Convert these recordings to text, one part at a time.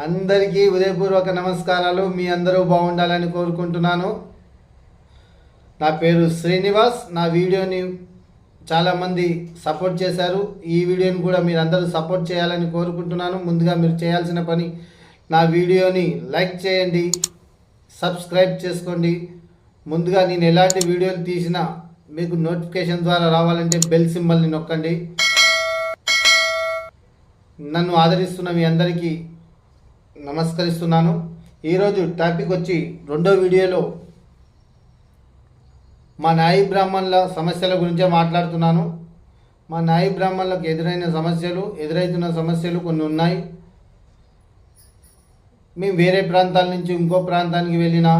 అందరికీ ఉదయపూర్వక నమస్కారాలు. మీ అందరూ బాగుండాలని కోరుకుంటున్నాను. నా పేరు శ్రీనివాస్. నా వీడియోని చాలామంది సపోర్ట్ చేశారు. ఈ వీడియోని కూడా మీరు అందరూ సపోర్ట్ చేయాలని కోరుకుంటున్నాను. ముందుగా మీరు చేయాల్సిన పని నా వీడియోని లైక్ చేయండి, సబ్స్క్రైబ్ చేసుకోండి. ముందుగా నేను ఎలాంటి వీడియోలు తీసినా మీకు నోటిఫికేషన్ ద్వారా రావాలంటే బెల్ సింబల్ని నొక్కండి. నన్ను ఆదరిస్తున్న మీ అందరికీ నమస్కరిస్తున్నాను. ఈరోజు టాపిక్ వచ్చి రెండో వీడియోలో మా నాయి బ్రాహ్మణుల సమస్యల గురించే మాట్లాడుతున్నాను. మా నాయి బ్రాహ్మణులకు ఎదురైతున్న సమస్యలు కొన్ని ఉన్నాయి. మేము వేరే ప్రాంతాల నుంచి ఇంకో ప్రాంతానికి వెళ్ళినా,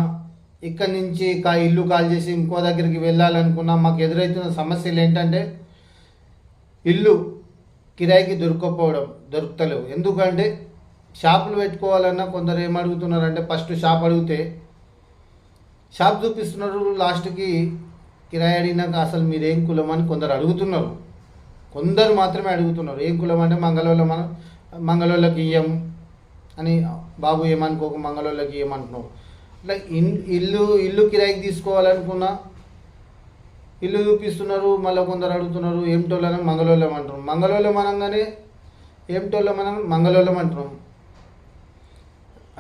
ఇక్కడి నుంచి ఇల్లు కాల్ చేసి ఇంకో దగ్గరికి వెళ్ళాలనుకున్నా మాకు ఎదురైతున్న సమస్యలు ఏంటంటే ఇల్లు కిరాయికి దొరుకుతలేవు. ఎందుకంటే షాపులు పెట్టుకోవాలన్నా కొందరు ఏమడుగుతున్నారంటే ఫస్ట్ షాప్ అడిగితే షాప్ చూపిస్తున్నారు, లాస్ట్కి కిరాయి అడిగినాక అసలు మీరేం కులం అని కొందరు అడుగుతున్నారు. కొందరు మాత్రమే అడుగుతున్నారు. ఏం కులం అంటే మంగళోళ్ళకి ఇయ్యం అని. బాబు ఏమనుకోక మంగళోళ్ళకి ఇయ్యమంటున్నారు. ఇట్లా ఇల్లు కిరాయికి తీసుకోవాలనుకున్నా ఇల్లు చూపిస్తున్నారు. మళ్ళీ కొందరు అడుగుతున్నారు ఏమిటోళ్ళని మంగళోళ్ళం అంటున్నాం. మంగళోళ్ళం అనగానే ఏమిటోళ్ళం మంగళోళ్ళం అంటున్నాం.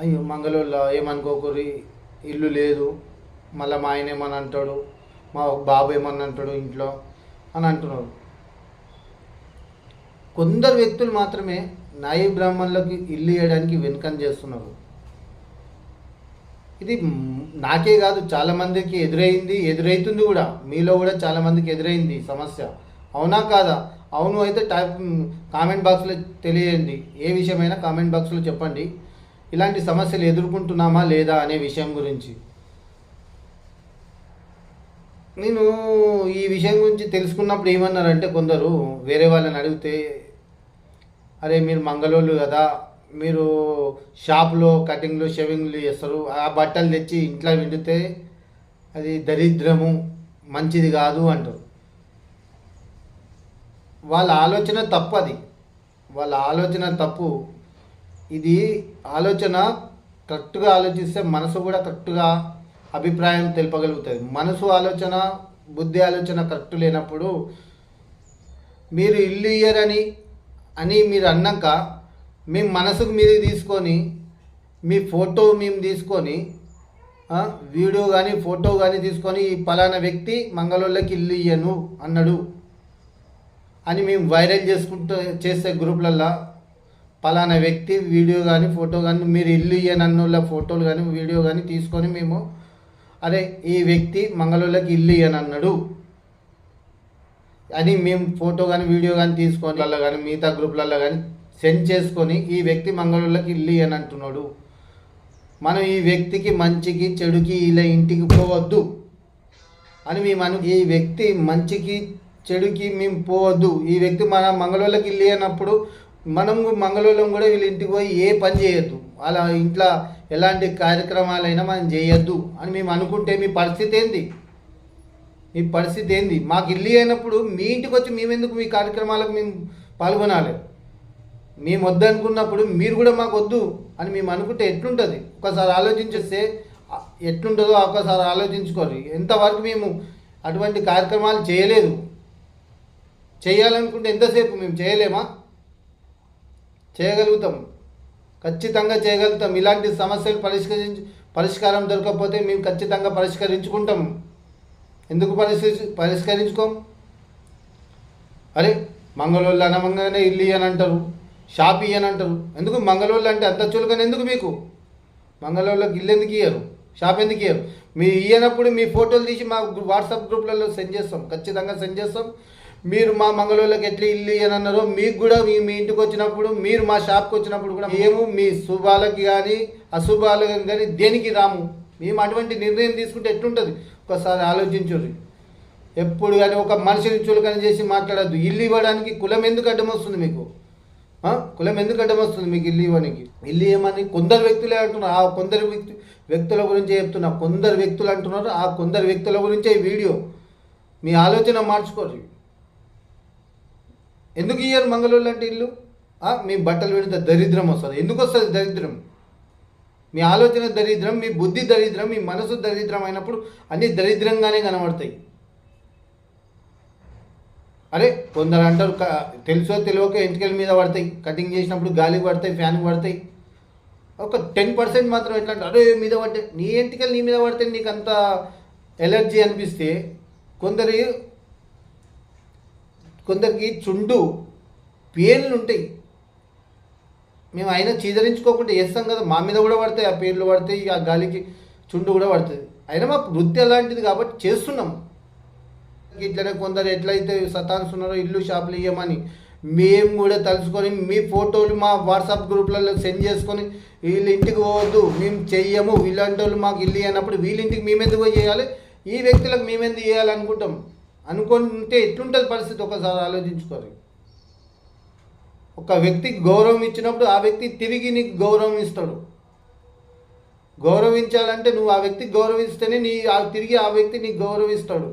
అయ్యో మంగళోళ్ళ ఏమనుకోకూరి, ఇల్లు లేదు, మళ్ళీ మా ఆయన ఏమని అంటాడు, మా బాబు ఏమని అంటాడు ఇంట్లో అని అంటున్నారు. కొందరు వ్యక్తులు మాత్రమే నాయి బ్రాహ్మణులకు ఇల్లు ఇవ్వడానికి వెనుకం చేస్తున్నారు. ఇది నాకే కాదు, చాలామందికి ఎదురైతుంది కూడా. మీలో కూడా చాలామందికి ఎదురైంది సమస్య. అవునా కాదా? అవును అయితే కామెంట్ బాక్స్లో తెలియండి. ఏ విషయమైనా కామెంట్ బాక్స్లో చెప్పండి. ఇలాంటి సమస్యలు ఎదుర్కొంటున్నామా లేదా అనే విషయం గురించి. నేను ఈ విషయం గురించి తెలుసుకున్నప్పుడు ఏమన్నారంటే కొందరు వేరే వాళ్ళని అడిగితే, అరే మీరు మంగళోళ్ళు కదా, మీరు షాప్లో కటింగ్లు షేవింగ్లు చేస్తారు, ఆ బట్టలు తెచ్చి ఇంట్లో విండితే అది దరిద్రము, మంచిది కాదు అంటారు. వాళ్ళ ఆలోచన తప్పు. వాళ్ళ ఆలోచన తప్పు. ఇది ఆలోచన కరెక్ట్గా ఆలోచిస్తే మనసు కూడా కరెక్ట్గా అభిప్రాయం తెలుపగలుగుతుంది. మనసు ఆలోచన, బుద్ధి ఆలోచన కరెక్ట్ లేనప్పుడు మీరు ఇల్లు ఇయ్యరని మీరు అన్నాక మేము మనసుకు మీరు తీసుకొని మీ ఫోటో మేము తీసుకొని వీడియో కానీ ఫోటో కానీ తీసుకొని ఈ పలానా వ్యక్తి మంగళోళ్ళకి ఇల్లు ఇయ్యను అన్నాడు అని మేము వైరల్ చేసే గ్రూప్లల్లో పలానా వ్యక్తి వీడియో కానీ ఫోటో కానీ మీరు ఇల్లు ఇయ్యనన్నోళ్ళ ఫోటోలు కానీ వీడియో కానీ తీసుకొని మేము అరే ఈ వ్యక్తి మంగళోళ్ళకి ఇల్లు ఇయ్యనన్నాడు అని మేము ఫోటో కానీ వీడియో కానీ తీసుకొని వాళ్ళ కానీ మిగతా గ్రూప్లలో కానీ సెండ్ చేసుకొని ఈ వ్యక్తి మంగళోళ్ళకి ఇల్లు ఇయ్యనంటున్నాడు, మనం ఈ వ్యక్తికి మంచికి చెడుకి ఇలా ఇంటికి పోవద్దు అని మేము ఈ వ్యక్తి మంచికి చెడుకి మేము పోవద్దు, ఈ వ్యక్తి మన మంగళోళ్ళకి ఇల్లు ఇయ్యనప్పుడు మనం మంగళోళ్ళం కూడా వీళ్ళ ఇంటికి పోయి ఏ పని చేయొద్దు, అలా ఇంట్లో ఎలాంటి కార్యక్రమాలైనా మనం చేయొద్దు అని మేము అనుకుంటే మీ పరిస్థితి ఏంది? మాకు ఇల్లు అయినప్పుడు మీ ఇంటికి వచ్చి మేమెందుకు మీ కార్యక్రమాలకు మేము పాల్గొనాలి? మేము వద్దనుకున్నప్పుడు మీరు కూడా మాకు వద్దు అని మేము అనుకుంటే ఎట్లుంటుంది? ఒకసారి ఆలోచించేస్తే ఎట్లుంటుందో ఒకసారి ఆలోచించుకోరు. ఎంతవరకు మేము అటువంటి కార్యక్రమాలు చేయలేదు. చేయాలనుకుంటే ఎంతసేపు మేము చేయలేమా? చేయగలుగుతాం, ఖచ్చితంగా చేయగలుగుతాం. ఇలాంటి సమస్యలు పరిష్కారం దొరకకపోతే మేము ఖచ్చితంగా పరిష్కరించుకుంటాం. ఎందుకు పరిష్కరించుకోం? అరే మంగళోళ్ళు అనమంగానే ఇల్లు ఇయ్యనంటారు, షాప్ ఇయ్యనంటారు. ఎందుకు మంగళోళ్ళు అంటే అంత చులకన ఎందుకు మీకు? మంగళోళ్ళకి ఇల్లు ఎందుకు ఇయ్యరు, షాప్ ఎందుకు ఇయ్యరు? మీరు ఇయ్యనప్పుడు మీ ఫోటోలు తీసి మా వాట్సాప్ గ్రూప్లలో సెండ్ చేస్తాం, ఖచ్చితంగా సెండ్ చేస్తాం. మీరు మా మంగళోళ్ళకి ఎట్లా ఇల్లు ఇయ్యనన్నారో మీకు కూడా మీ ఇంటికి వచ్చినప్పుడు, మీరు మా షాప్కి వచ్చినప్పుడు కూడా మేము మీ శుభాలకి కానీ అశుభాలకి కానీ దేనికి రాము. మేము అటువంటి నిర్ణయం తీసుకుంటే ఎట్లుంటుంది ఒకసారి ఆలోచించుర్రి. ఎప్పుడు కానీ ఒక మనిషిని చులకన చేసి మాట్లాడద్దు. ఇల్లు ఇవ్వడానికి కులం ఎందుకు అడ్డం వస్తుంది మీకు? కులం ఎందుకు అడ్డం వస్తుంది మీకు ఇల్లు ఇవ్వడానికి? ఇల్లు ఇవ్వమని కొందరు వ్యక్తులే అంటున్నారు. ఆ కొందరు వ్యక్తుల గురించే చెప్తున్నా. కొందరు వ్యక్తులు అంటున్నారు. ఆ కొందరు వ్యక్తుల గురించే ఈ వీడియో. మీ ఆలోచన మార్చుకోరు. ఎందుకు ఇయ్యరు మంగళోళ్ళు అంటే ఇల్లు? మీ బట్టలు పెడితే దరిద్రం వస్తుంది. ఎందుకు వస్తుంది దరిద్రం? మీ ఆలోచన దరిద్రం, మీ బుద్ధి దరిద్రం, మీ మనసు దరిద్రం అయినప్పుడు అన్నీ దరిద్రంగానే కనబడతాయి. అరే కొందరు అంటారు తెలుసో తెలియక ఎంటికల మీద పడతాయి, కటింగ్ చేసినప్పుడు గాలికి పడతాయి, ఫ్యాన్కి పడతాయి. ఒక 10% మాత్రం ఎట్లా అంటే అరే మీద పడ్డాయి, నీ ఎంటికలు నీ మీద పడితే నీకు అంత ఎలర్జీ అనిపిస్తే, కొందరికి చుండు పేర్లు ఉంటాయి. మేము అయినా చీదరించుకోకుండా చేస్తాం కదా, మా మీద కూడా పడతాయి, ఆ పేర్లు పడతాయి, ఆ గాలికి చుండు కూడా పడుతుంది. అయినా మా వృత్తి అలాంటిది కాబట్టి చేస్తున్నాం. ఇట్లనే కొందరు ఎట్లయితే సతాన్స్తున్నారో ఇల్లు షాపులు ఇవ్వమని, మేము కూడా తలుసుకొని మీ ఫోటోలు మా వాట్సాప్ గ్రూప్లలో సెండ్ చేసుకొని వీళ్ళ ఇంటికి పోవద్దు, మేము చెయ్యము, వీళ్ళంటి వాళ్ళు మాకు ఇల్లు అన్నప్పుడు వీళ్ళ ఇంటికి మేమెందుకు పోయి చేయాలి, ఈ వ్యక్తులకు మేమెందుకు చేయాలనుకుంటాం. అనుకుంటే ఎట్లుంటుంది పరిస్థితి ఒకసారి ఆలోచించుకోరు. ఒక వ్యక్తికి గౌరవం ఇచ్చినప్పుడు ఆ వ్యక్తి తిరిగి నీకు గౌరవం ఇస్తాడు. గౌరవించాలంటే నువ్వు ఆ వ్యక్తికి గౌరవిస్తేనే తిరిగి ఆ వ్యక్తి నీకు గౌరవిస్తాడు.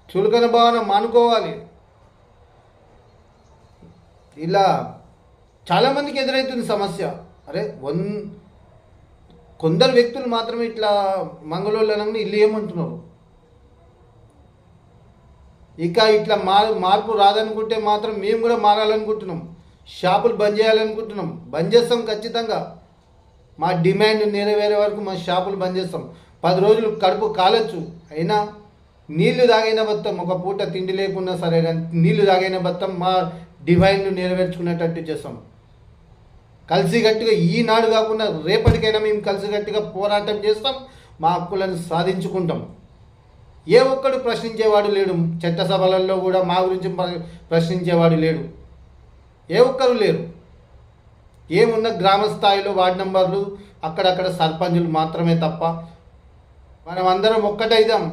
చులకన భావన మానుకోవాలి. ఇలా చాలామందికి ఎదురవుతుంది సమస్య. అరే కొందరు వ్యక్తులు మాత్రమే ఇట్లా మంగళోళ్ళని ఇల్లు ఏమంటున్నారు. ఇక ఇట్లా మార్పు రాదనుకుంటే మాత్రం మేము కూడా మారాలనుకుంటున్నాం. షాపులు బంద్ చేయాలనుకుంటున్నాం. బంద్ చేస్తాం ఖచ్చితంగా. మా డిమాండ్ నెరవేరే వరకు మా షాపులు బంద్ చేస్తాం. 10 రోజులు కడుపు కాలొచ్చు, అయినా నీళ్లు తాగైన బతాం. ఒక పూట తిండి లేకున్నా సరే కానీ నీళ్లు తాగైన బతాం. మా డిమాండ్ నెరవేర్చుకునేటట్టు చేస్తాం. కలిసిగట్టుగా ఈనాడు కాకుండా రేపటికైనా మేము కలిసిగట్టుగా పోరాటం చేస్తాం. మా హక్కులను సాధించుకుంటాం. ఏ ఒక్కడు ప్రశ్నించేవాడు లేడు. చట్టసభలలో కూడా మా గురించి ప్రశ్నించేవాడు లేడు. ఏ ఒక్కరు లేరు. ఏమున్న గ్రామ స్థాయిలో వార్డు నంబర్లు, అక్కడక్కడ సర్పంచులు మాత్రమే తప్ప మనం అందరం ఒక్కటైదాం.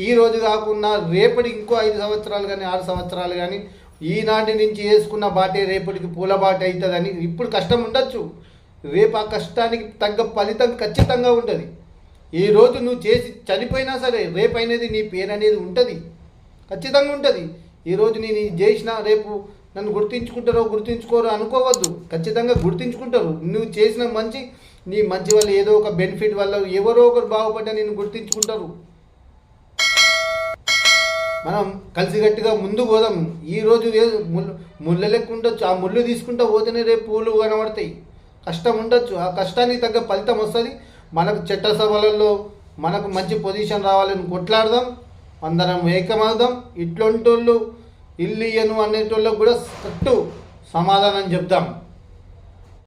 ఈ రోజు కాకుండా రేపటి ఇంకో 5 సంవత్సరాలు కానీ 6 సంవత్సరాలు కానీ ఈనాటి నుంచి వేసుకున్న బాటే రేపటికి పూల బాట అవుతుందని. ఇప్పుడు కష్టం ఉండొచ్చు, రేపు ఆ కష్టానికి తగ్గ ఫలితం ఖచ్చితంగా ఉంటుంది. ఈరోజు నువ్వు చేసి చనిపోయినా సరే రేపైనది నీ పేరు అనేది ఉంటుంది, ఖచ్చితంగా ఉంటుంది. ఈరోజు నేను చేసిన రేపు నన్ను గుర్తించుకోరు అనుకోవద్దు. ఖచ్చితంగా గుర్తించుకుంటారు. నువ్వు చేసిన నీ మంచి వల్ల ఏదో ఒక బెనిఫిట్ వల్ల ఎవరో ఒకరు బాగుపడ్డా నిన్ను గుర్తించుకుంటారు. మనం కలిసిగట్టుగా ముందుకు పోదాం. ఈరోజు ముళ్ళ లెక్క ఉండొచ్చు, ఆ ముళ్ళు తీసుకుంటూ పోతేనే రేపు పూలు కనబడతాయి. కష్టం ఉండొచ్చు, ఆ కష్టానికి తగ్గ ఫలితం వస్తుంది. మనకు చట్టసభలలో మనకు మంచి పొజిషన్ రావాలని కొట్లాడదాం. అందరం ఏకమవుదాం. ఇట్లాంటి వాళ్ళు ఇల్లు ఇయ్యను అనేటోళ్ళకు కూడా కట్టు సమాధానం చెప్దాం.